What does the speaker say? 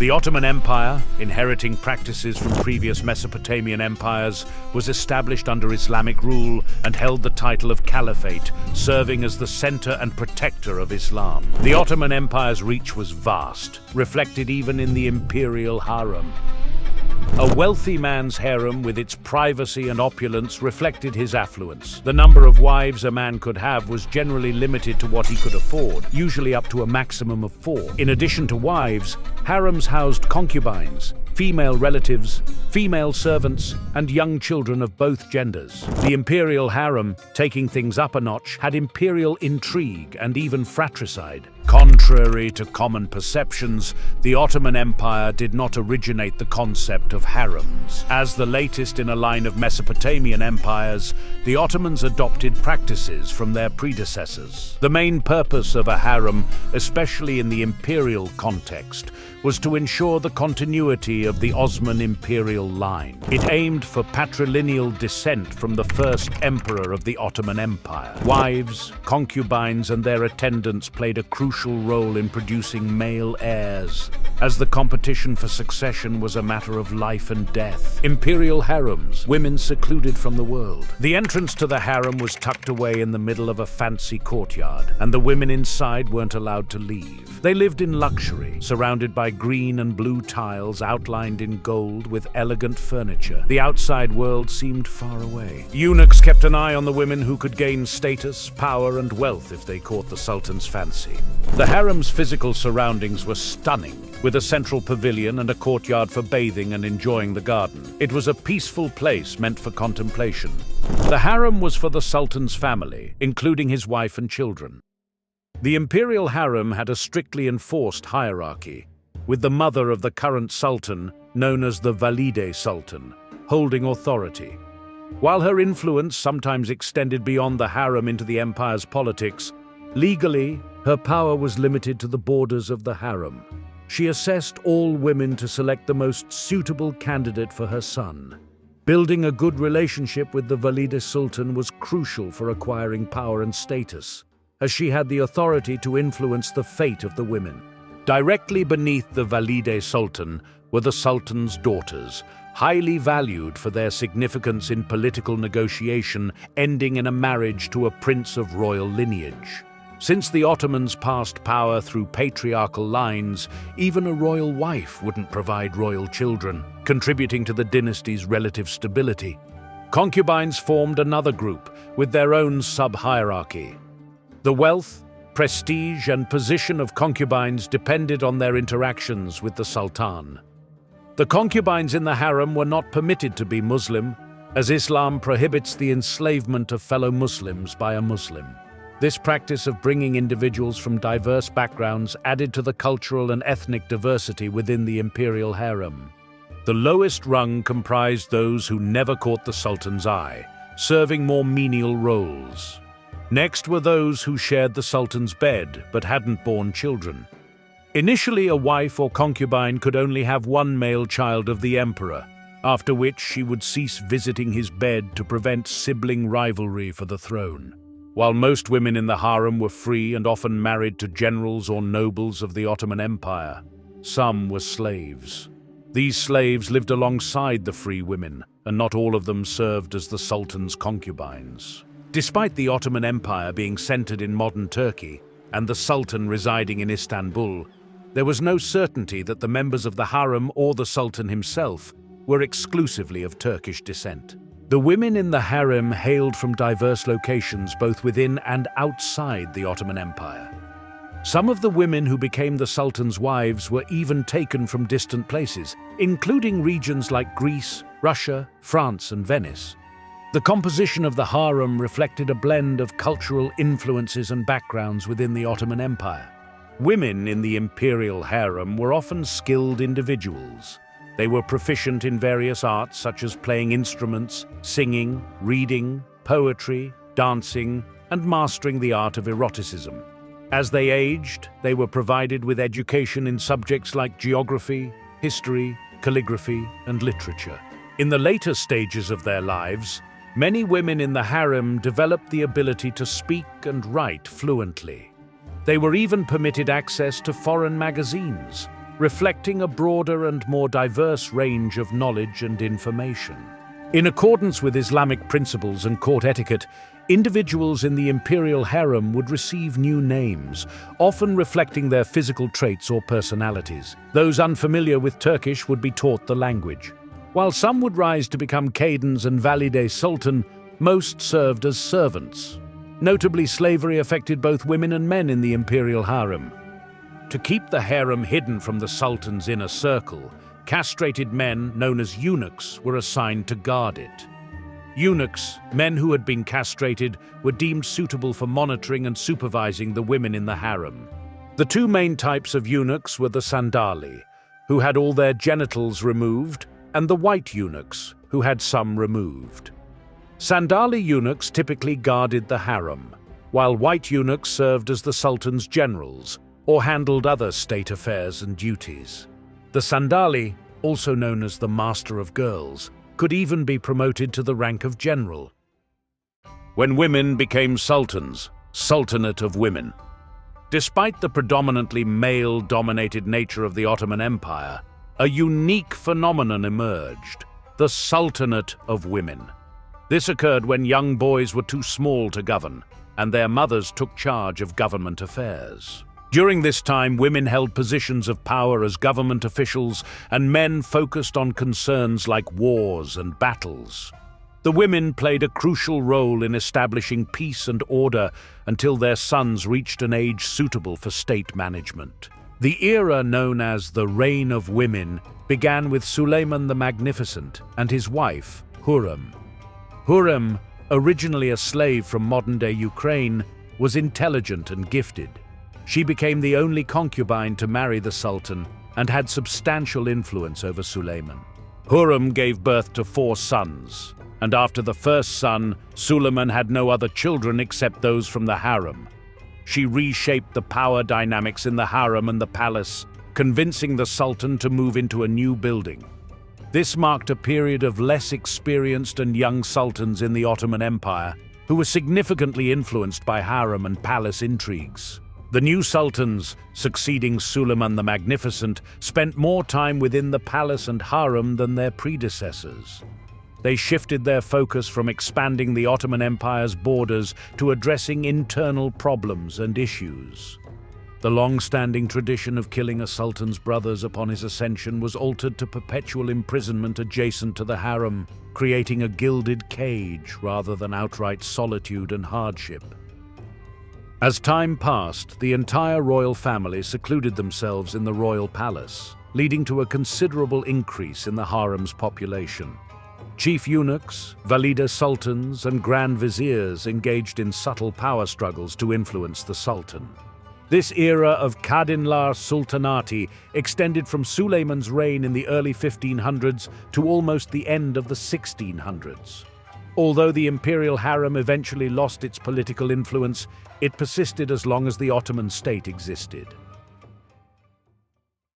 The Ottoman Empire, inheriting practices from previous Mesopotamian empires, was established under Islamic rule and held the title of caliphate, serving as the center and protector of Islam. The Ottoman Empire's reach was vast, reflected even in the Imperial Harem. A wealthy man's harem with its privacy and opulence reflected his affluence. The number of wives a man could have was generally limited to what he could afford, usually up to a maximum of 4. In addition to wives, harems housed concubines, female relatives, female servants, and young children of both genders. The Imperial Harem, taking things up a notch, had imperial intrigue and even fratricide. Contrary to common perceptions, the Ottoman Empire did not originate the concept of harems. As the latest in a line of Mesopotamian empires, the Ottomans adopted practices from their predecessors. The main purpose of a harem, especially in the imperial context, was to ensure the continuity of the Ottoman Imperial line. It aimed for patrilineal descent from the first emperor of the Ottoman Empire. Wives, concubines, and their attendants played a crucial role in producing male heirs, as the competition for succession was a matter of life and death. Imperial harems, women secluded from the world. The entrance to the harem was tucked away in the middle of a fancy courtyard, and the women inside weren't allowed to leave. They lived in luxury, surrounded by green and blue tiles outlined in gold with elegant furniture. The outside world seemed far away. Eunuchs kept an eye on the women who could gain status, power, and wealth if they caught the sultan's fancy. The harem's physical surroundings were stunning, with a central pavilion and a courtyard for bathing and enjoying the garden. It was a peaceful place meant for contemplation. The harem was for the sultan's family, including his wife and children. The Imperial Harem had a strictly enforced hierarchy, with the mother of the current sultan, known as the Valide Sultan, holding authority. While her influence sometimes extended beyond the harem into the empire's politics, legally, her power was limited to the borders of the harem. She assessed all women to select the most suitable candidate for her son. Building a good relationship with the Valide Sultan was crucial for acquiring power and status, as she had the authority to influence the fate of the women. Directly beneath the Valide Sultan were the Sultan's daughters, highly valued for their significance in political negotiation, ending in a marriage to a prince of royal lineage. Since the Ottomans passed power through patriarchal lines, even a royal wife wouldn't provide royal children, contributing to the dynasty's relative stability. Concubines formed another group, with their own sub-hierarchy. The wealth, prestige, and position of concubines depended on their interactions with the Sultan. The concubines in the harem were not permitted to be Muslim, as Islam prohibits the enslavement of fellow Muslims by a Muslim. This practice of bringing individuals from diverse backgrounds added to the cultural and ethnic diversity within the Imperial Harem. The lowest rung comprised those who never caught the Sultan's eye, serving more menial roles. Next were those who shared the Sultan's bed but hadn't borne children. Initially, a wife or concubine could only have one male child of the emperor, after which she would cease visiting his bed to prevent sibling rivalry for the throne. While most women in the harem were free and often married to generals or nobles of the Ottoman Empire, some were slaves. These slaves lived alongside the free women, and not all of them served as the Sultan's concubines. Despite the Ottoman Empire being centered in modern Turkey and the Sultan residing in Istanbul, there was no certainty that the members of the harem or the Sultan himself were exclusively of Turkish descent. The women in the harem hailed from diverse locations both within and outside the Ottoman Empire. Some of the women who became the Sultan's wives were even taken from distant places, including regions like Greece, Russia, France, and Venice. The composition of the harem reflected a blend of cultural influences and backgrounds within the Ottoman Empire. Women in the Imperial Harem were often skilled individuals. They were proficient in various arts such as playing instruments, singing, reading, poetry, dancing, and mastering the art of eroticism. As they aged, they were provided with education in subjects like geography, history, calligraphy, and literature. In the later stages of their lives, many women in the harem developed the ability to speak and write fluently. They were even permitted access to foreign magazines, reflecting a broader and more diverse range of knowledge and information. In accordance with Islamic principles and court etiquette, individuals in the Imperial Harem would receive new names, often reflecting their physical traits or personalities. Those unfamiliar with Turkish would be taught the language. While some would rise to become cadens and valide sultan, most served as servants. Notably, slavery affected both women and men in the Imperial Harem. To keep the harem hidden from the sultan's inner circle, castrated men, known as eunuchs, were assigned to guard it. Eunuchs, men who had been castrated, were deemed suitable for monitoring and supervising the women in the harem. The two main types of eunuchs were the sandali, who had all their genitals removed, and the white eunuchs, who had some removed. Sandali eunuchs typically guarded the harem, while white eunuchs served as the sultan's generals, or handled other state affairs and duties. The sandali, also known as the master of girls, could even be promoted to the rank of general. When women became sultans, sultanate of women. Despite the predominantly male-dominated nature of the Ottoman Empire, a unique phenomenon emerged: the sultanate of women. This occurred when young boys were too small to govern, and their mothers took charge of government affairs. During this time, women held positions of power as government officials, and men focused on concerns like wars and battles. The women played a crucial role in establishing peace and order until their sons reached an age suitable for state management. The era known as the Reign of Women began with Suleiman the Magnificent and his wife, Hurrem. Hurrem, originally a slave from modern-day Ukraine, was intelligent and gifted. She became the only concubine to marry the Sultan and had substantial influence over Suleiman. Hurrem gave birth to 4 sons, and after the first son, Suleiman had no other children except those from the harem. She reshaped the power dynamics in the harem and the palace, convincing the Sultan to move into a new building. This marked a period of less experienced and young sultans in the Ottoman Empire, who were significantly influenced by harem and palace intrigues. The new sultans, succeeding Suleiman the Magnificent, spent more time within the palace and harem than their predecessors. They shifted their focus from expanding the Ottoman Empire's borders to addressing internal problems and issues. The long-standing tradition of killing a sultan's brothers upon his ascension was altered to perpetual imprisonment adjacent to the harem, creating a gilded cage rather than outright solitude and hardship. As time passed, the entire royal family secluded themselves in the royal palace, leading to a considerable increase in the harem's population. Chief eunuchs, valide sultans, and grand viziers engaged in subtle power struggles to influence the sultan. This era of Kadinlar Sultanati extended from Suleiman's reign in the early 1500s to almost the end of the 1600s. Although the Imperial Harem eventually lost its political influence, it persisted as long as the Ottoman state existed.